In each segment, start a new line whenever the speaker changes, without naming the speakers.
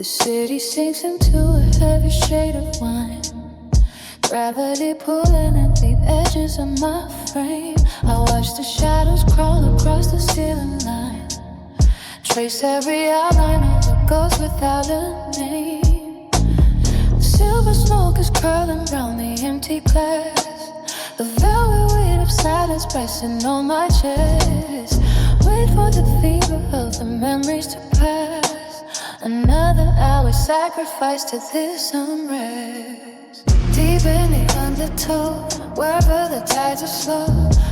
The city sinks into a heavy shade of wine. Gravity pulling at deep edges of my frame. I watch the shadows crawl across the ceiling line. Trace every outline of what goes without a name. Silver smoke is curling round the empty glass. The velvet weight of silence pressing on my chest. Wait for the fever of the memories to pass. Another hour sacrificed to this unrest. Deep in the undertow, wherever the tides are slow,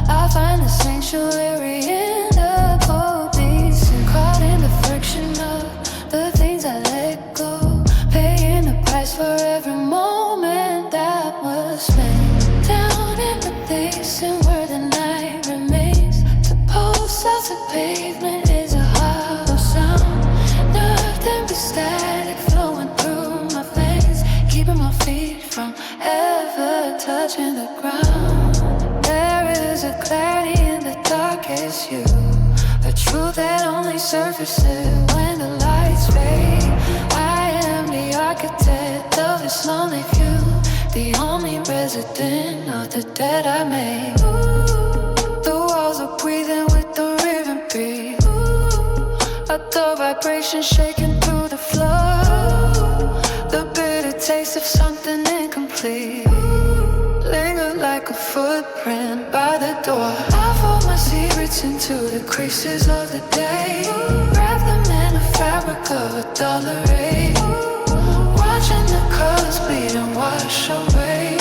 I find the sanctuary in the cold beats. And caught in the friction of the things I let go, paying the price for every moment that was spent. Down in the basin where the night remains, the pulse of the pavement is a hollow sound. Nothing but static flowing through my veins, keeping my feet from ever touching the ground. There is a clarity in the darkest you, a truth that only surfaces when the lights fade. I am the architect of this lonely view, the only resident of the dead I made. The walls are breathing with the rhythm beat. The vibration shaking through the floor. The bitter taste of something incomplete lingered like a footprint by the door. I fold my secrets into the creases of the day, wrap them in the fabric of a duller ray. Watching the colors bleed and wash away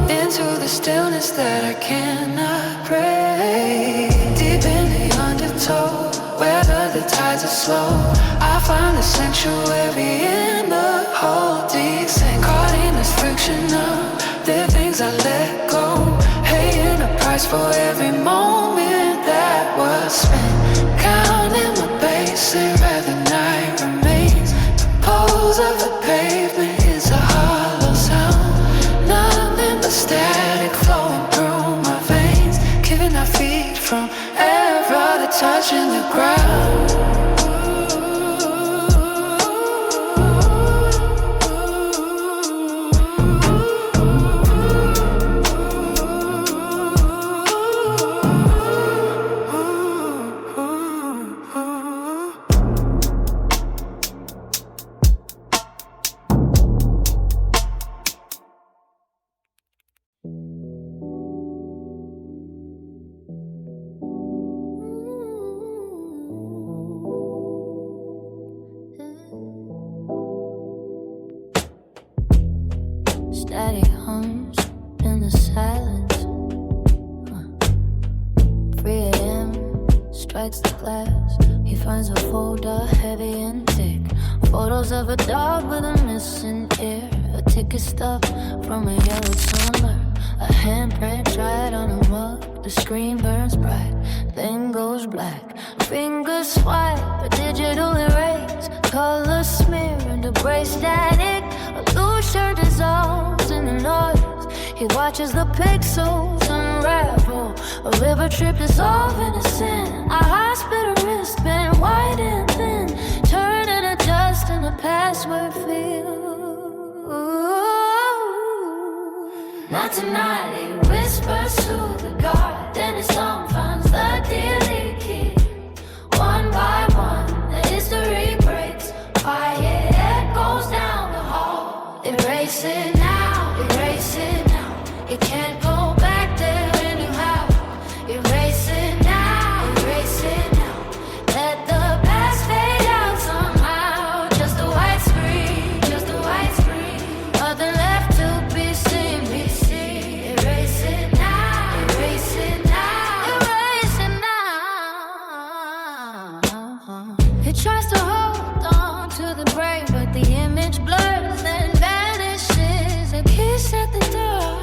into the stillness that I cannot break. Deep in the undertow, whether the tides are slow, I find the sanctuary in the holdings. And caught in this friction of the things I let go, paying a price for every moment that was spent. Counting my basin where the night remains. The pulse of the pavement is a hollow sound. Nothing but static flowing through my veins, keeping our feet from ever touching the ground. Static hums in the silence. 3 a.m. strikes the glass. He finds a folder heavy and thick. Photos of a dog with a missing ear. A ticket stub from a yellow tumbler. A handprint dried on a mug. The screen burns bright, then goes black. Fingers swipe, a digital erase. Color smear and debris static. A loose shirt dissolves in the noise. He watches the pixels unravel. A river trip dissolve in a sin. A hospital wristband, white and thin. Turn and adjust in a password field. Not tonight, he whispers to the guard. Then his thumb finds the delete key. One by one, the history breaks. Quiet echoes down the hall. Erase it now, erase it now. You can't go back there anyhow. Erase it now, erase it now. Let the past fade out somehow. Just a white screen, just a white screen. Nothing left to be seen, be seen. Erase it now, erase it now, erase it now. He tries to hold on to the brain, but the image blurs and vanishes. A kiss at the door,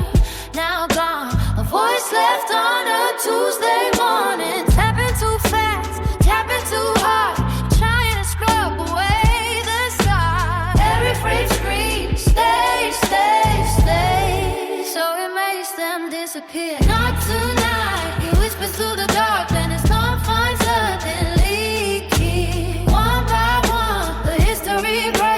now gone. A voice left on a Tuesday morning. Tapping too fast, tapping too hard. Trying to scrub away the scar. Every frame screams, stay, stay, stay. So it makes them disappear. Not tonight, he whispers through the dark. Then his thumb finds a delete key. One by one, the history breaks.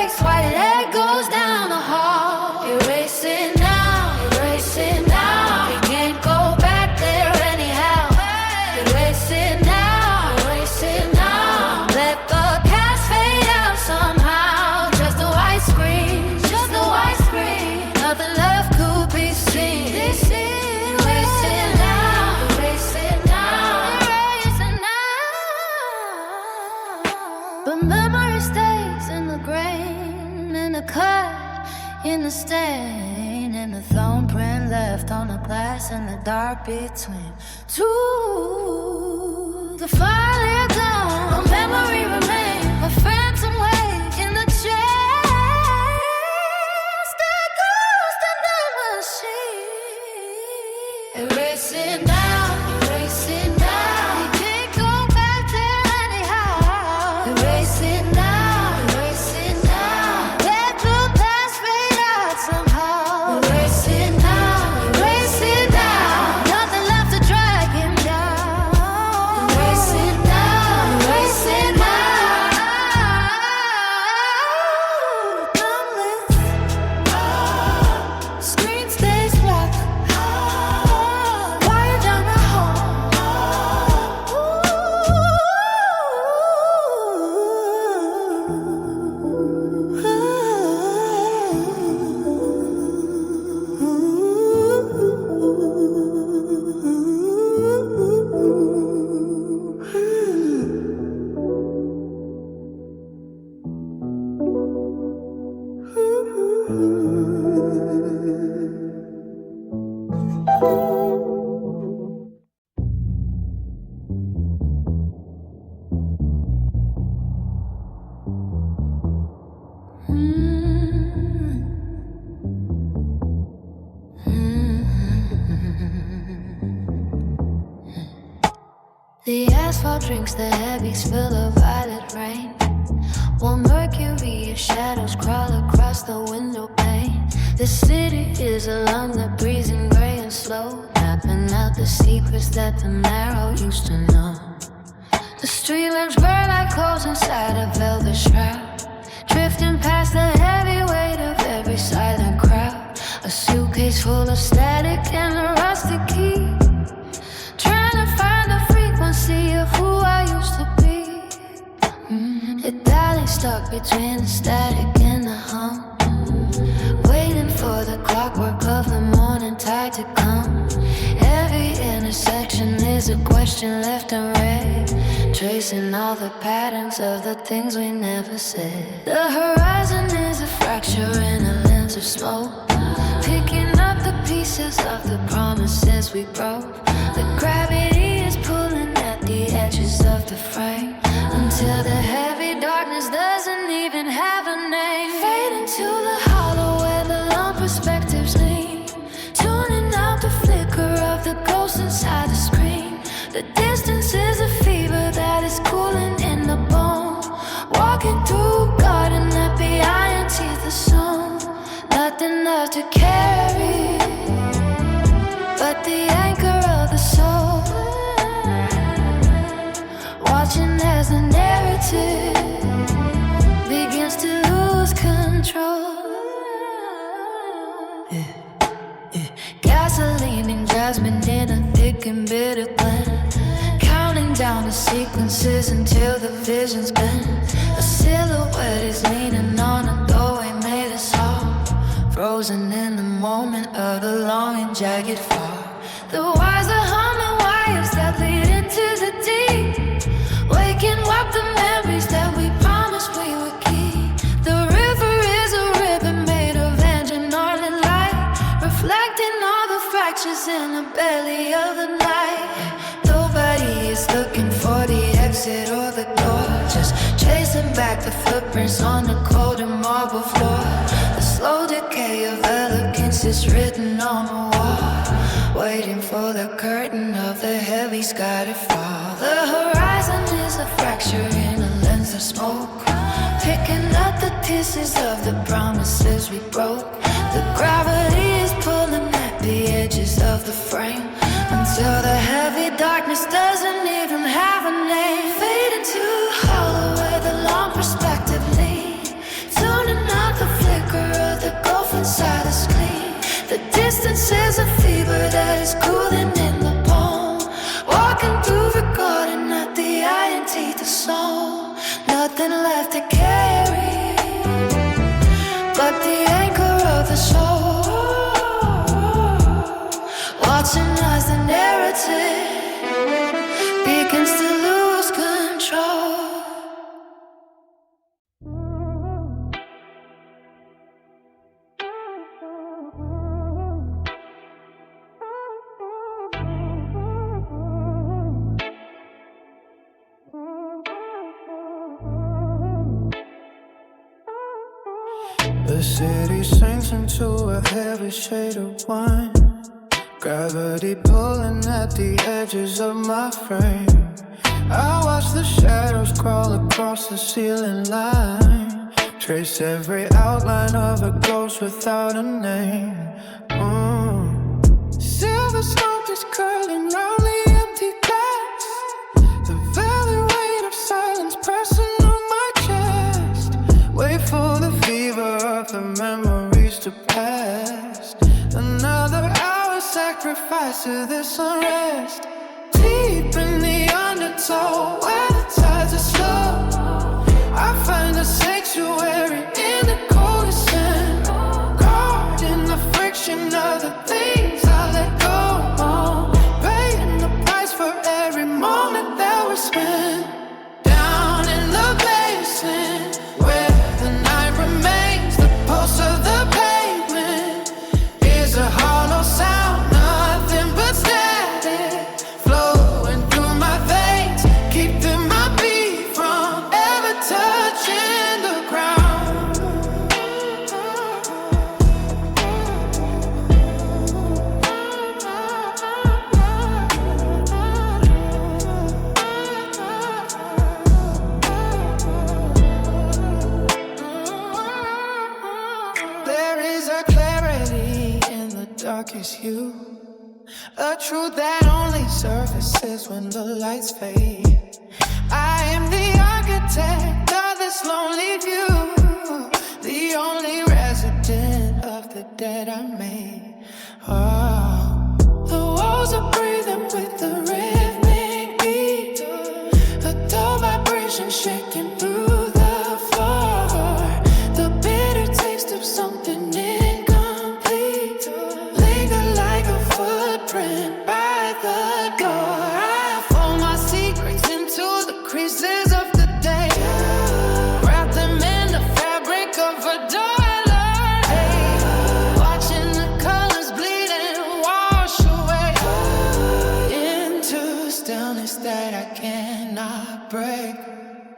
cut in the stain, and the thumbprint left on the glass in the dark between two. The fire lit down, a memory remains, a phantom wake in the chest. That ghost in the machine, erasing now, erasing now. You can't go back there anyhow. Erasing now, erasing now. Let the past fade out somehow. Erasing now, erasing now. Nothing left to drag him down. Erasing now, erasing now. Done with. Screen stays black. Wire down the hall. The asphalt drinks the heavy spill of violet rain. While mercury and shadows crawl across the window pane. The city is a lung that breathes in gray and slow, mapping out the secrets that the marrow used to know. The street lamps burn like clothes inside a velvet shroud, drifting past the heavy weight of every silent crowd. A suitcase full of static and a rusted key, trying to find the frequency of who I used to be. It died stuck between the static and the hum, waiting for the clockwork of the morning tide to come. Every intersection is a question left unread, tracing all the patterns of the things we never said. The horizon is a fracture in a lens of smoke, picking up the pieces of the promises we broke. The gravity is pulling at the edges of the frame, until the heavy darkness doesn't even have a name. Fade into the hollow where the long perspectives lean, tuning out the flicker of the ghost inside the screen. The distance is a fever that is cooling in the bone, walking through a garden that behind teeth the sun. Nothing left to carry but the anchor of the soul, watching as the narrative begins to lose control. Gasoline and jasmine in a thick and bitter blend, counting down the sequences until the vision's bent. A silhouette is leaning on a doorway made of salt, frozen in the moment of the long and jagged fall. The wires are humming wires that lead into the deep, waking up the memories that we promised we would keep. The river is a ribbon made of engine oil and light, reflecting all the fractures in the belly of the night. Nobody is looking for the exit or the door, just chasing back the footprints on the cold and marble floor. The slow decay of elegance is written on the wall, waiting for the curtain of the heavy sky to fall. The horizon is a fracture in a lens of smoke, picking up the pieces of the promises we broke. The gravity is pulling at the edges of the frame, until the heavy darkness doesn't even have a name. Fade into the hollow where the long perspective leans, tuning out the flicker of the gulf inside the screen. The distance is a fever that is cooling in the bone, walking through the garden at the eye and teeth of soul. Nothing left to carry but the anchor of The city sinks into a heavy shade of wine. Gravity pulling at the edges of my frame. I watch the shadows crawl across the ceiling line. Trace every outline of a ghost without a name. Silver smoke is curling round the empty glass. The velvet weight of silence pressing on my chest. Wait for the fever of the memories to pass. Another hour sacrificed to this unrest. Deep in the undertow, where the tides are slow, I find a sanctuary in the coldest sand. Caught in the friction of the things I let go. Paying the price for every moment that we spent. Down in the basement, where the night remains, the pulse of the pavement is a hollow sound, nothing but static flowing through my veins, keeping my beat from ever touching the ground. There is a clarity in the darkest hue, a truth that only surfaces when the lights fade. I am the architect of this lonely view, the only resident of the dead I made. Oh, the walls are breathing with the rhythmic beat, a dull vibration shaking through the floor. The bitter taste of something incomplete linger like a footprint by the door. I fold my secrets into the creases of the day, wrap them in the fabric of a dialogue, watching the colors bleed and wash away into stillness that I cannot break.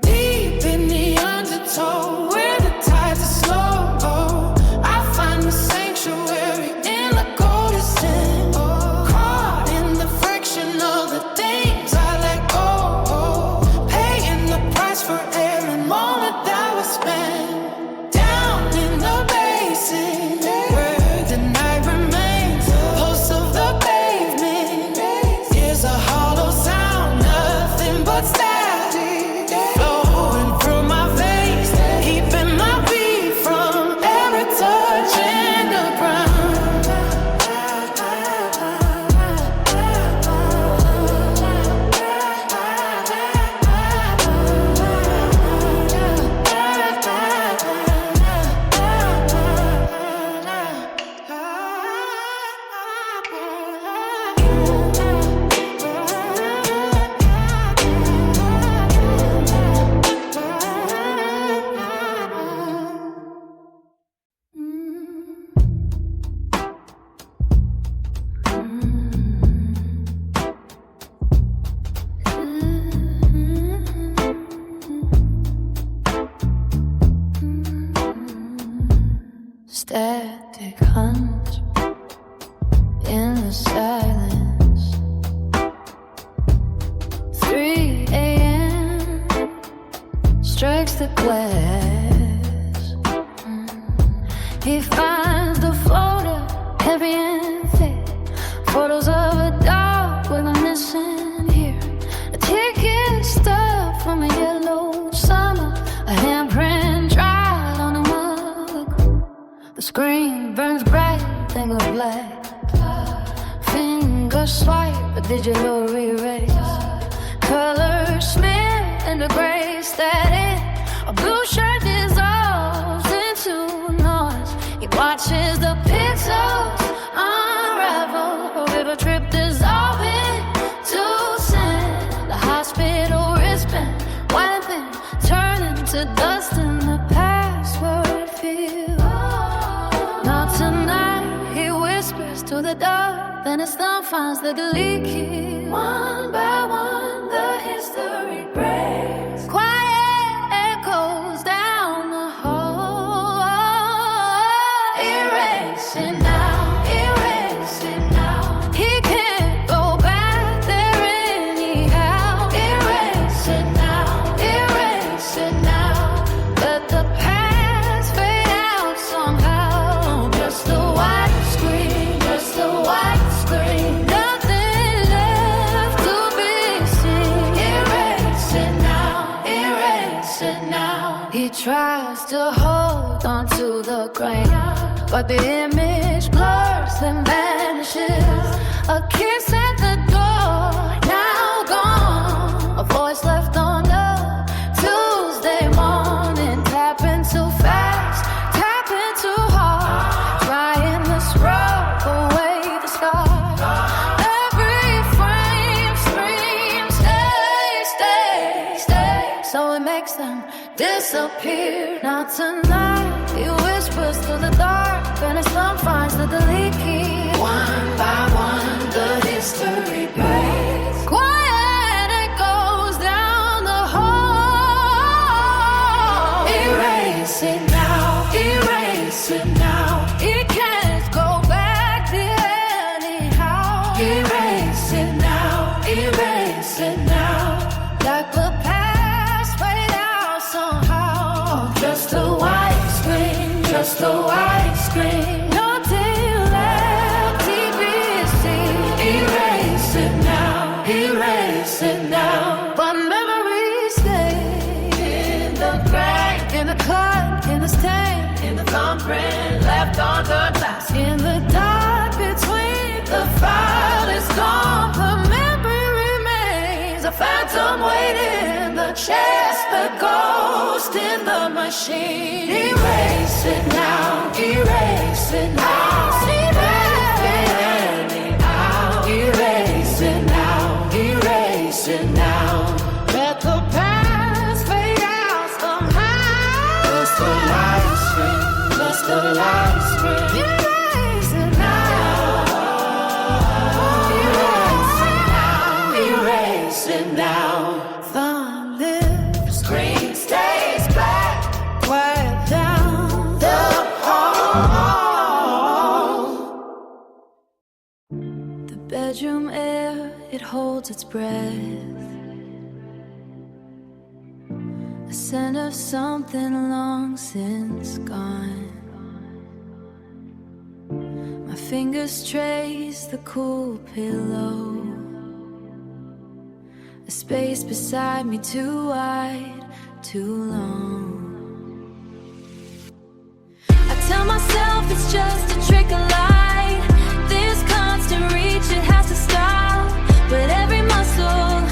Deep in the undertow, where the tides are slow, I find the sanctuary in the coldest sand. Caught in the friction of the things I let go, paying the price for every moment that was spent. Down in the basin, where the night remains, pulse of the pavement is a hollow sound, nothing but static flowing through my veins, keeping my beat from ever touching the ground. Static hums in the silence. 3 a.m. strikes the glass. He finds the folder, heavy and thick. Photos of a dog with a missing ear. A ticket stub from a yellow summer. A handprint dried on a mug. The screen burns bright, think of black. Finger swipe, a digital erase. Color smear and the gray static. A blue shirt dissolves into noise. He watches the pixels unravel. A river trip dissolving to sand. The hospital wristband, white thin, turning to dust in the password field. Not tonight, he whispers to the dark. Then his thumb finds the delete key. One by one, the history breaks. Quiet echoes down the hall. hold on to the grain, but the image blurs and vanishes. A kiss at the door, now gone. A voice left on a Tuesday morning. Tapping too fast, tapping too hard, trying to scrub away the scars. Every frame screams, stay, stay, stay. So it makes them disappear. Not tonight. He whispers through the dark, and his thumb finds the delete key. One by one, the history breaks. Quiet, it goes down the hall. Erase it now, erase it now. It can't go back anyhow. Erase it now, erase it now. Like the past fade out somehow. Just a white screen, just a white screen. No delay, TBC. Erase it now, erase it now. But memories stay in the crack, in the cut, in the stain, in the thumbprint left on the glass. In the dark between the file is gone, the memory remains a phantom waiting in the chest, the ghost in the machine. Erase it now, erase it now. Erase it now, erase it now. Let the past fade out somehow. Just the light screen, just the light screen. Erase it now, erase it now, erase it now. Thumb lips, screen stays black, quiet down the hall. The bedroom air, it holds its breath. A scent of something long since gone. My fingers trace the cool pillow. A space beside me too wide, too long. I tell myself it's just a trick of light. This constant reach, it has to stop. But every muscle,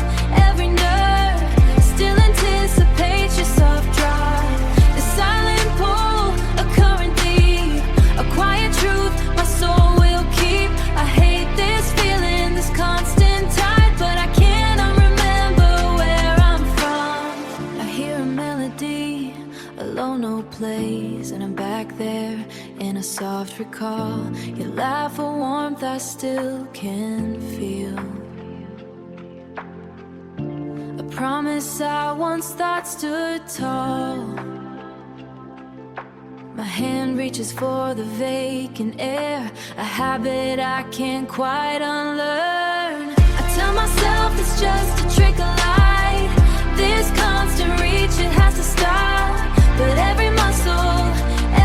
every nerve still anticipates your soft drive. The silent pull, a current deep, a quiet truth my soul will keep. I hate this feeling, this constant tide, but I cannot remember where I'm from. I hear a melody, a low note plays, and I'm back there in a soft recall. Your laugh, a warmth I still can feel. A promise I once thought stood tall. My hand reaches for the vacant air, a habit I can't quite unlearn. I tell myself it's just a trick of light. This constant reach, it has to stop. But every muscle,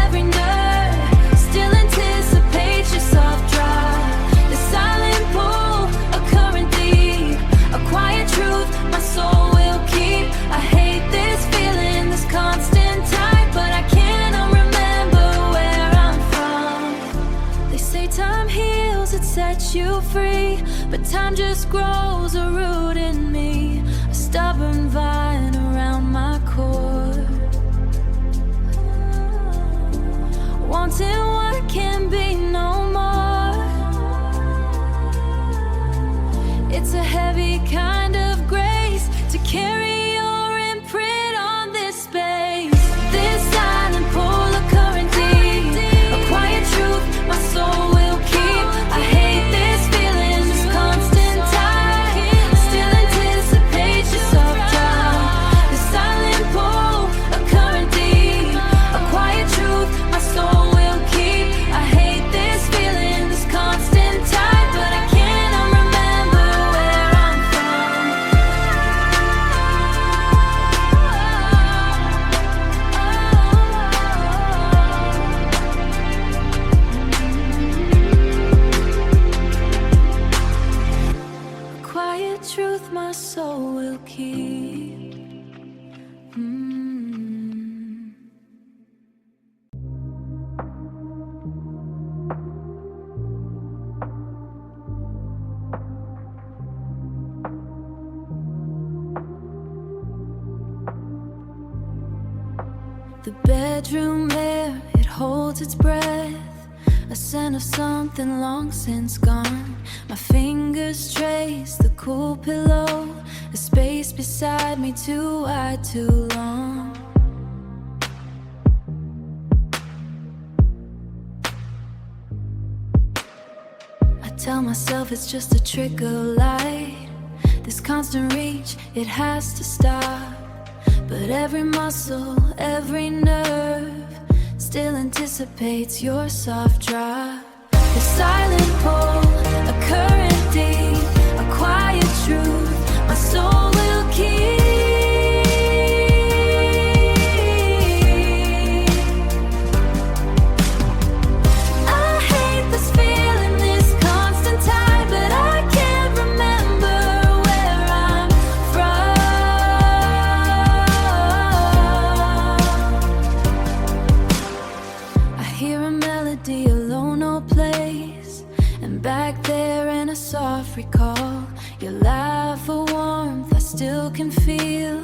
every nerve still anticipates your soft drive. The silent pull, a current deep, a quiet truth my soul will keep. I hate this feeling, this constant tide, but I cannot remember where I'm from. They say time heals, it sets you free, but time just grows a root in me, a stubborn vine around my core. Wanting what can be no more. It's a heavy kind of grace to carry your imprint on this space. This silent pull, a current deep, a quiet truth my soul will keep. I hate this feeling, this constant tide, still anticipates your soft drive. The silent pull, bedroom air, it holds its breath, a scent of something long since gone. My fingers trace the cool pillow, the space beside me too wide, too long. I tell myself it's just a trick of light, this constant reach, it has to stop. But every muscle, every nerve still anticipates your soft drop. The silent pull, a current deep, a quiet truth, my soul will keep. I hate this feeling, this constant tide, but I can't remember where I'm from. I hear a melody alone, no place, and back there in a soft recall, your laugh, a warmth I still can feel,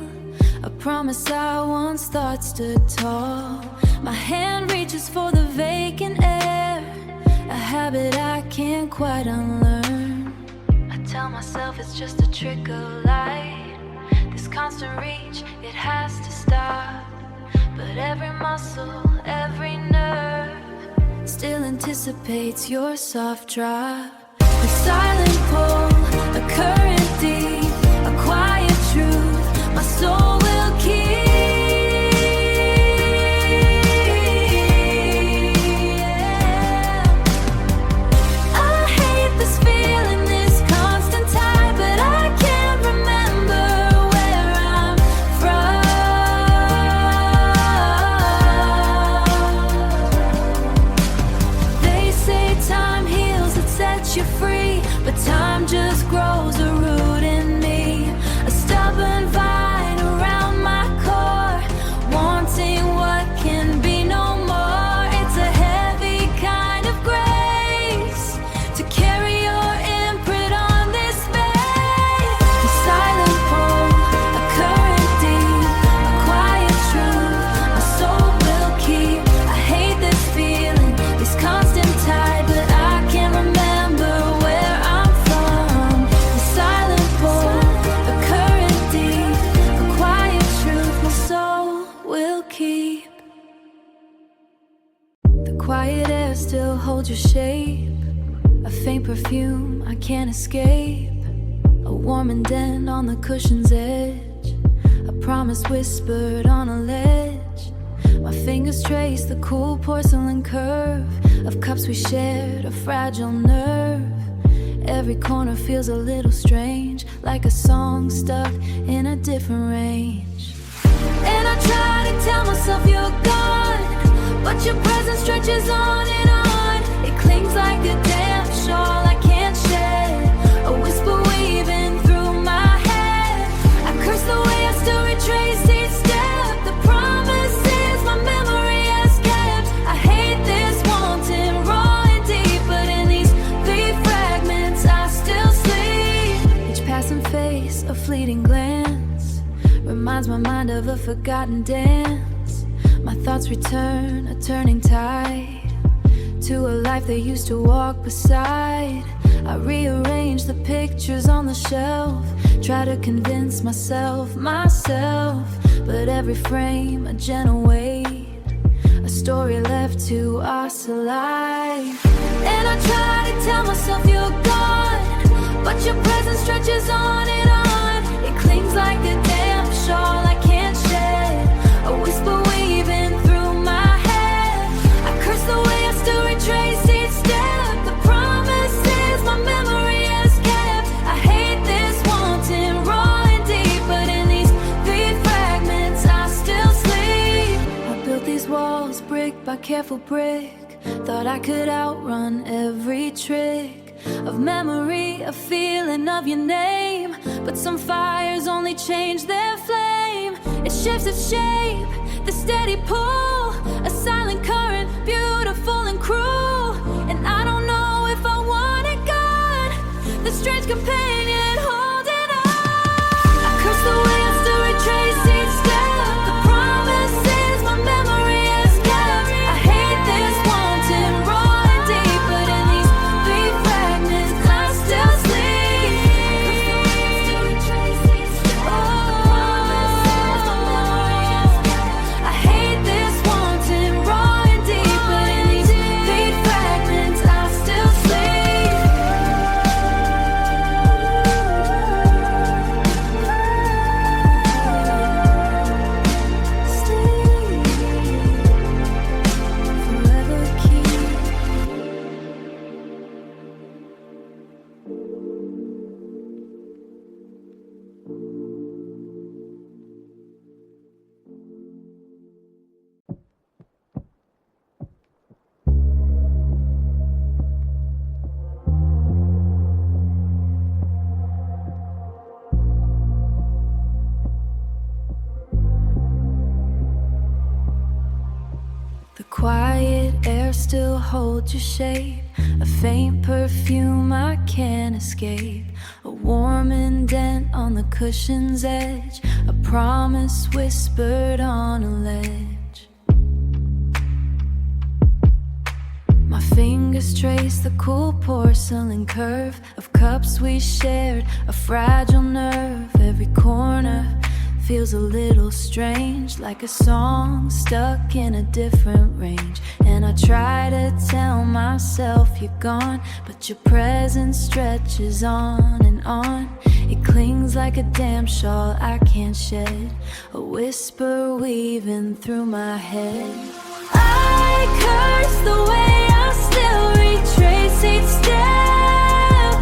a promise I once thought stood tall. My hand reaches for the vacant air, a habit I can't quite unlearn. I tell myself it's just a trick of light, this constant reach, it has to stop. But every muscle, every nerve still anticipates your soft drop. The silent pull, a current deep, a quiet truth, my soul will keep. I hate this feeling, this constant tide, but I can't remember where I'm from. They say time heals, it sets you free, but time just grows a root in me, a stubborn vine around my core, wanting what can be no more. It's a heavy kind of grace to carry your imprint on this space. The silent pull, a current deep, a quiet truth, my soul will keep. I hate this feeling, this constant tide, but I can't remember where I'm from. The silent pull, a current deep, a quiet truth, my soul will keep. The quiet air still holds your shape, a faint perfume I can't escape, a warm indent on the cushion's edge, a promise whispered on a ledge. My fingers trace the cool porcelain curve of cups we shared, a fragile nerve. Every corner feels a little strange, like a song stuck in a different range. And I try to tell myself you're gone, but your presence stretches on and on. It clings like a damp shawl I can't shed, a whisper weaving through my head. I curse the way I still retrace each step, the promises my memory has kept. I hate this wanting raw and deep, but in these three fragments I still sleep. Each passing face, a fleeting glance, reminds my mind of a forgotten dance. My thoughts return, a turning tide, to a life they used to walk beside. I rearrange the pictures on the shelf, try to convince myself, but every frame a gentle weight, a story left to us alive. And I try to tell myself you're gone, but your presence stretches on and on. It clings like a damp shawl I can't shed, a whisper weaving through my head. I curse the way I still retrace each step, the promises my memory has kept. I hate this wanting raw and deep, but in these three fragments I still sleep. I built these walls brick by careful brick, thought I could outrun every trick of memory, a feeling of your name, but some fires only change their flame. It shifts its shape, the steady pull, a silent current, beautiful and cruel. And I don't know if I want it gone, the strange companion holding on. I curse the way I still retrace each step, the promises my memory has pocket air still holds your shape. A faint perfume I can't escape. A warm indent on the cushion's edge. A promise whispered on a ledge. My fingers trace the cool porcelain curve of cups we shared, a fragile nerve. Every corner feels a little strange, like a song stuck in a different range. And I try to tell myself you're gone, but your presence stretches on and on. It clings like a damn shawl I can't shed, a whisper weaving through my head. I curse the way I still retrace each step.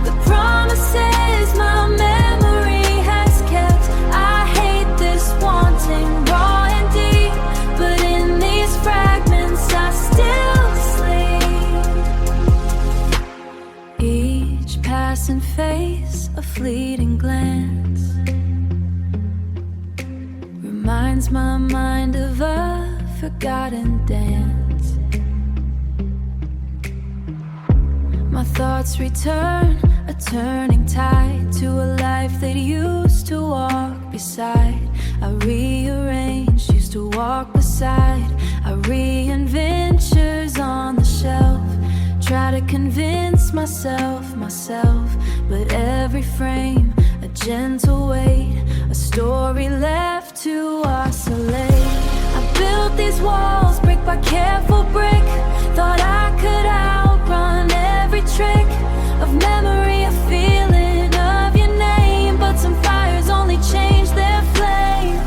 The promises my memory has kept. I hate this wanting, raw and deep, but in these fragments I still sleep. Each passing face, a fleeting glance, reminds my mind of a forgotten dance. My thoughts return, a turning tide, to a life that used to walk beside. I rearrange, used to walk beside. I reinventures on the shelf. Try to convince myself, but every frame, a gentle weight, a story left to oscillate. I built these walls brick by careful brick. Thought I could outrun every trick of memory, a feeling of your name. But some fires only change their flame.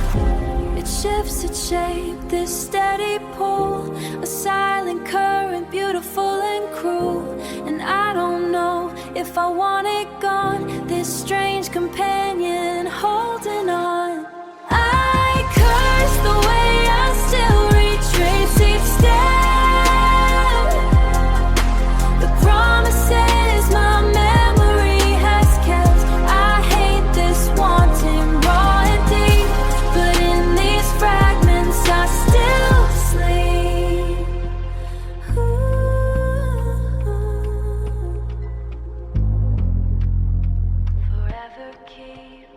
It shifts its shape, this steady pull, a silent current, beautiful and cruel. And I don't know if I want it gone, this strange companion holding on. I curse the way I still retrace each step. The promises my memory has kept. I hate this wanting, raw and deep, but in these fragments I still sleep. Forever keep.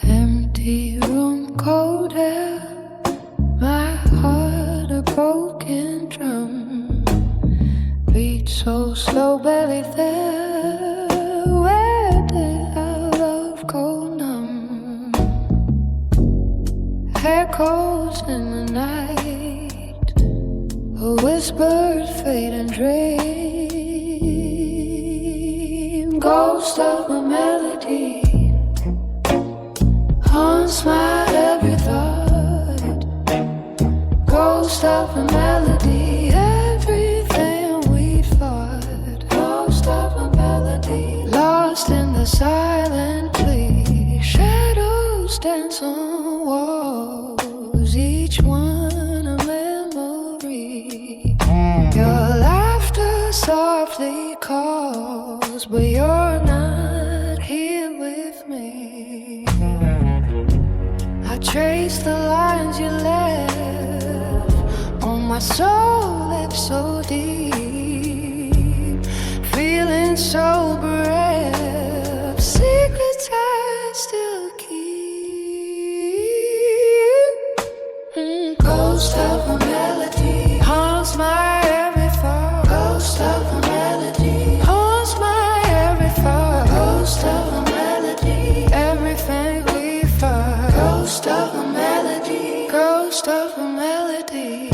Empty room, cold air, my heart a broken drum, beat so slow, barely there. Where did our love go numb? Echoes in the night, a whispered fading dream, ghost of a melody haunts my every thought. Ghost of a melody, everything we thought. Ghost of a melody, lost in the silent plea. Shadows dance on walls, each one a memory. Your laughter softly calls, but you're not here with me. I trace the lines you left on my soul, left so deep, feeling so bereft. Secrets I still keep. Ghost of a melody haunts my every thought. Ghost of a melody haunts my every thought. Ghost of a melody, everything we fought. Ghost of a melody, ghost of a melody.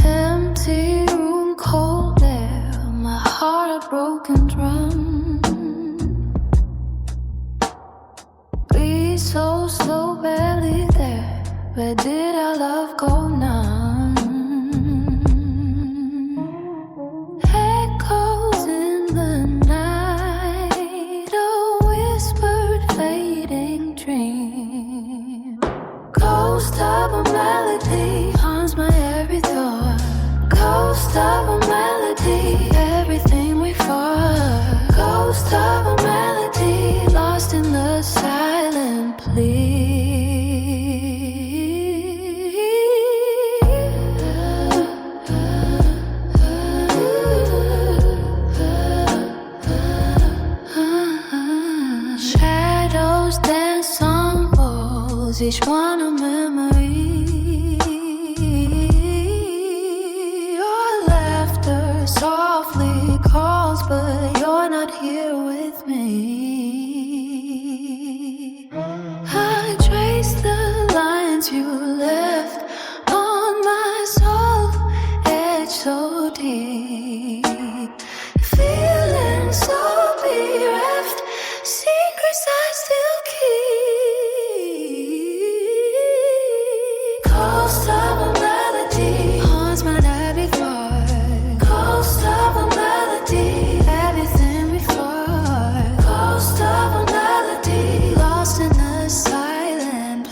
Empty room, cold air, my heart a broken drum. Breathe so slow, barely there. Where did our love go now? Echoes in the night, a whispered fading dream. Ghost of a melody haunts my every thought. Ghost of a melody, everything we fought. Ghost of a melody, lost in the silent plea. Shadows dance on walls, each one a memory. Your laughter softly calls, but you're not here with me. I trace the lines you left on my soul, etched so deep. Feeling so bereft, secrets I still keep. Ghost of a melody haunts my night before. Ghost of a melody, everything before. Ghost of a melody, lost in the silent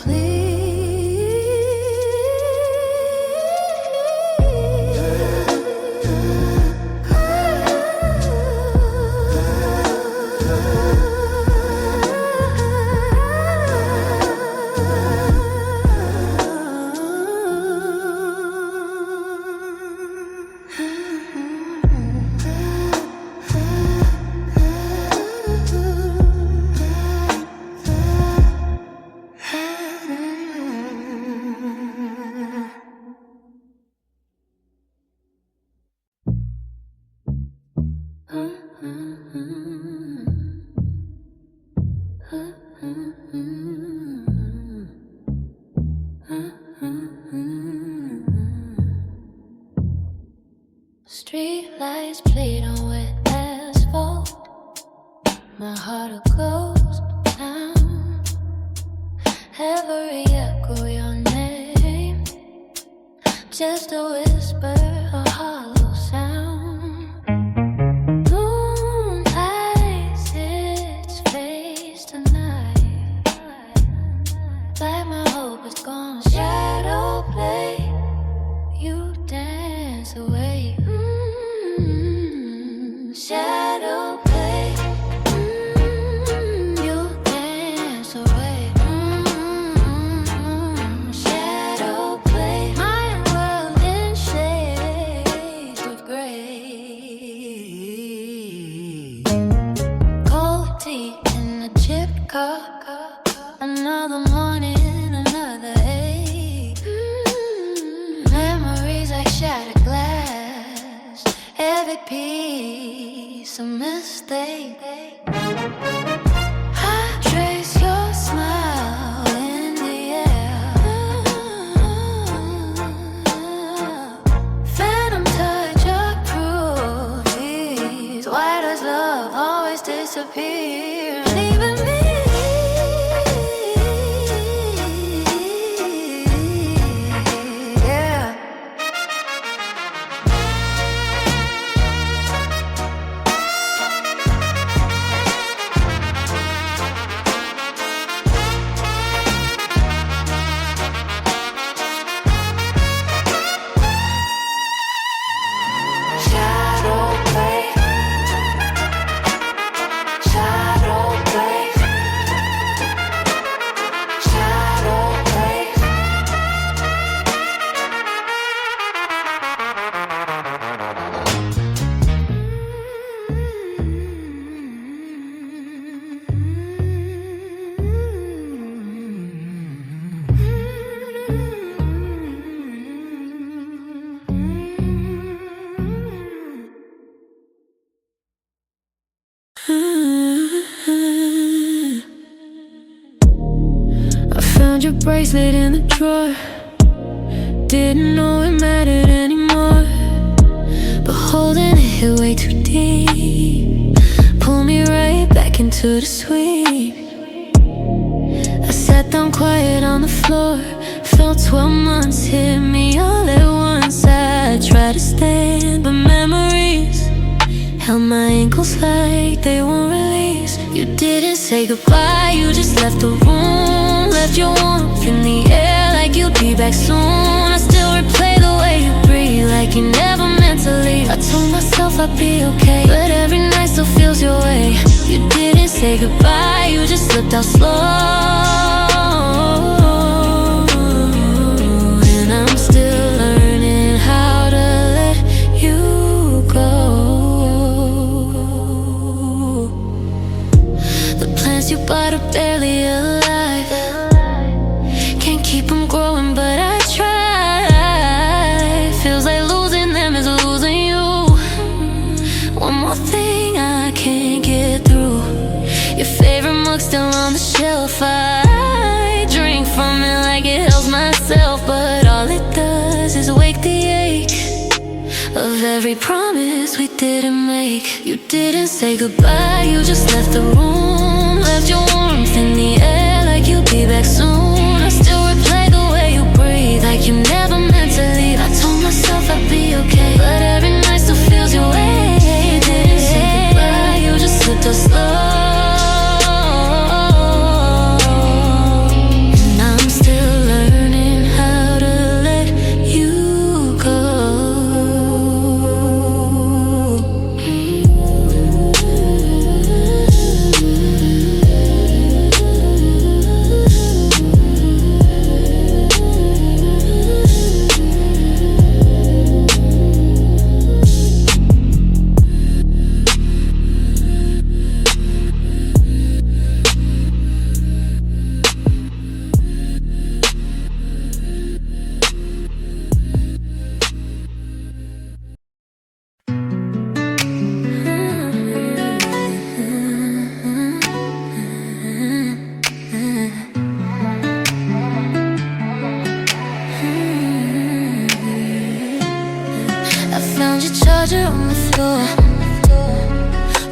Street lights played on wet asphalt. My heart a ghost town. Every echo your name, just a whisper, a hollow sound. Moonlight its face tonight, like my hope is gone. Shadow play, you dance away. Shadow play, you dance away. Shadow play, my world in shades of gray. Cold tea in a chipped cup, another morning, another ache. Memories like shattered glass, every piece a mistake. I trace your smile in the air. Phantom touch approves. Why does love always disappear, leaving me? your bracelet in the drawer. Didn't know it mattered anymore, but holding it hit way too deep. Pull me right back into the sweet. I sat down quiet on the floor. Felt 12 months hit me all at once. I tried to stand, but memories held my ankles like they won't release. You didn't say goodbye, you just left the room. Left your warmth in the air like you'd be back soon. I still replay the way you breathe like you never meant to leave. I told myself I'd be okay, but every night still feels your way. You didn't say goodbye, you just slipped out slow. And I'm still learning how to let you go. The plants you bought are barely alive. Can't keep them growing, but I try. Feels like losing them is losing you. One more thing I can't get through. Your favorite mug still on the shelf. I drink from it like it helps myself, but all it does is wake the ache of every promise we didn't make. You didn't say goodbye, you just left the room. Left your warmth in the air like you'll be back soon. I still replay the way you breathe like you never meant to leave. I told myself I'd be okay, but every night still feels your way. You didn't say goodbye, you just slipped us slow. And I'm still learning how to let you go. I found your charger on the floor,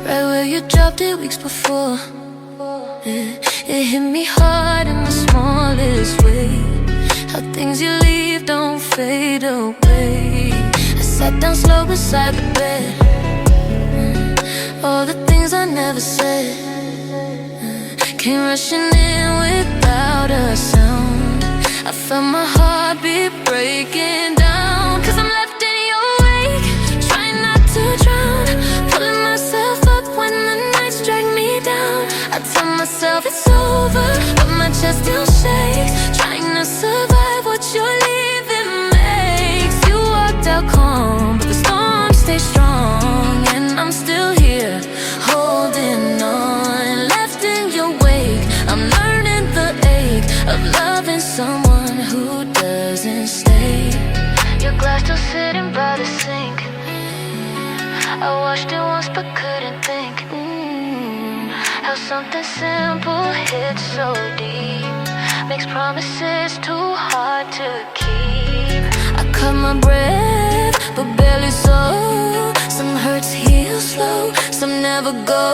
right where you dropped it weeks before. It hit me hard in the smallest way. How things you leave don't fade away. I sat down slow beside the bed. All the things I never said came rushing in without a sound. I felt my heartbeat breaking down, 'cause I'm left in your wake, trying not to drown. Pulling myself up when the nights drag me down. I tell myself it's over, but my chest still shakes, trying to survive what you're leaving makes. You walked out calm, but the storm stays strong. And I'm still here, holding on. Left in your wake, I'm learning the ache of loving someone who doesn't stay. Your glass still sitting by the sink. I washed it once but couldn't think. How something simple hits so deep, makes promises too hard to keep. I cut my breath, but barely so. Some hurts heal slow, some never go.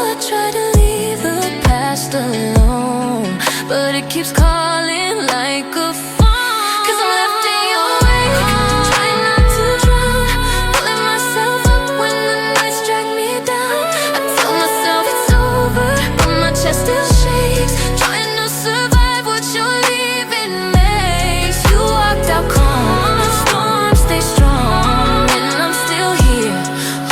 I try to leave the past alone, but it keeps calling like a phone. 'Cause I'm left in your wake, trying not to drown. Pulling myself up when the nights drag me down. I tell myself it's over, but my chest still shakes, trying to survive what you're leaving makes. You walked out calm, the storm stays strong. And I'm still here,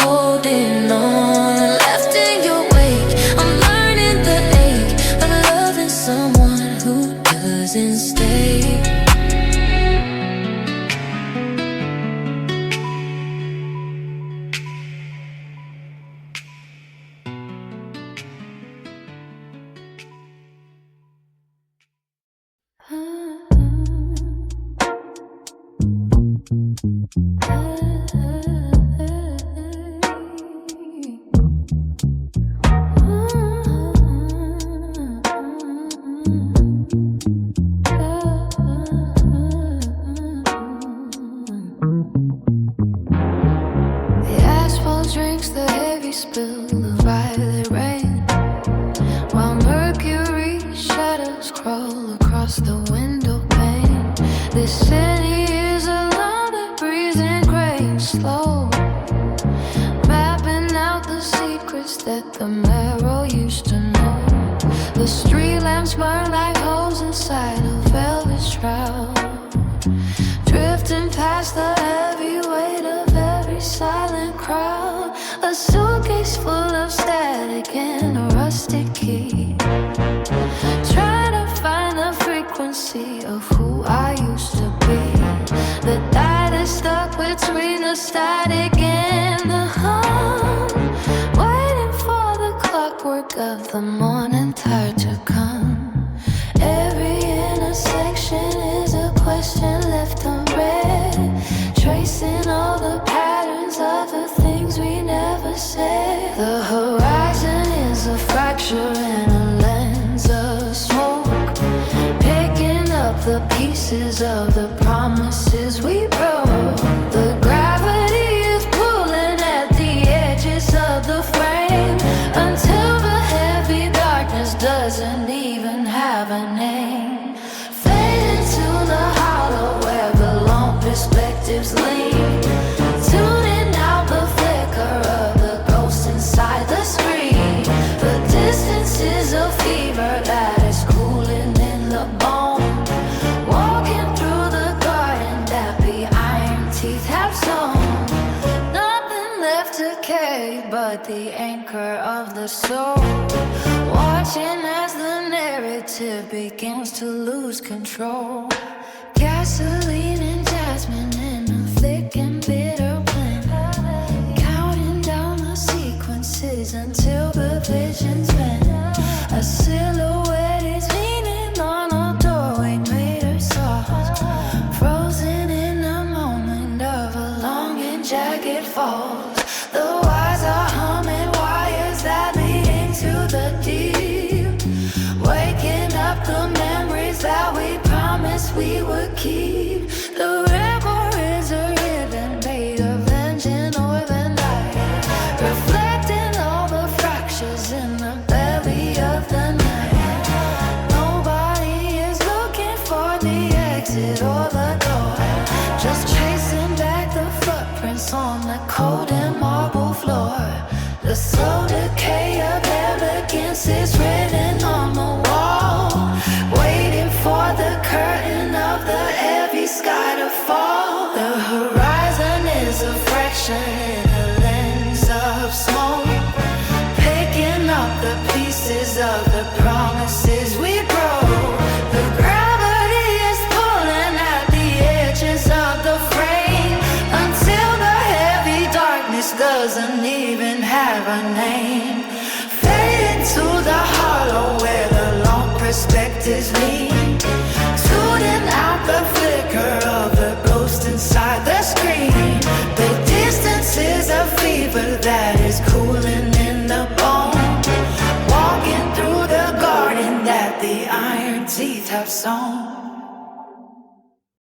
holding on. Left in your wake, I'm learning the ache of loving someone who doesn't arrow used to know. The street lamps burn like holes inside a velvet shroud, drifting past the heavy weight of every silent crowd. A suitcase full of static and a rusted key, trying to find the frequency of who I used to be. The dot is stuck between the static and the hum, waiting for the clockwork of the morning tide to come. Every intersection is a question left unread, tracing all the patterns of the things we never said. The horizon is a fracture in a lens of smoke, picking up the pieces of the promises we broke. The gravity is pulling at the edges of the frame, until the heavy darkness doesn't even have a name. Fade into the hollow where the long perspectives lean, tuning out the flicker of the ghost inside the screen. The distance is a fever that is cooling in the bone, walking through the garden that the iron teeth have sown. Nothing left to carry but the anchor of the soul, watching as the narrative begins to lose control. Gasoline and jasmine in a thick and bitter blend, counting down the sequences until the vision's bent. A silhouette is leaning on a doorway made of soft, frozen in the moment of a long and jagged falls. The wires are humming, wires that lead into the deep, waking up the memories that we promised we would keep. The river is a ribbon made of engine oil and light, reflecting all the fractures in the belly of the night. Nobody is looking for the exit or the door, just chasing back the footprints on the cold and marble floor. The slow decay of elegance is written on the wall, waiting for the curtain of the heavy sky to fall. The horizon is a fraction in a lens of smoke, picking up the pieces of the promises we broke. The gravity is pulling at the edges of the frame, until the heavy darkness doesn't even have a name. Fade into the hollow where the long perspectives lean, tuning out the flicker of the ghost inside the screen. The distance is a fever that is cooling in the bone, walking through the garden that the iron teeth have sown.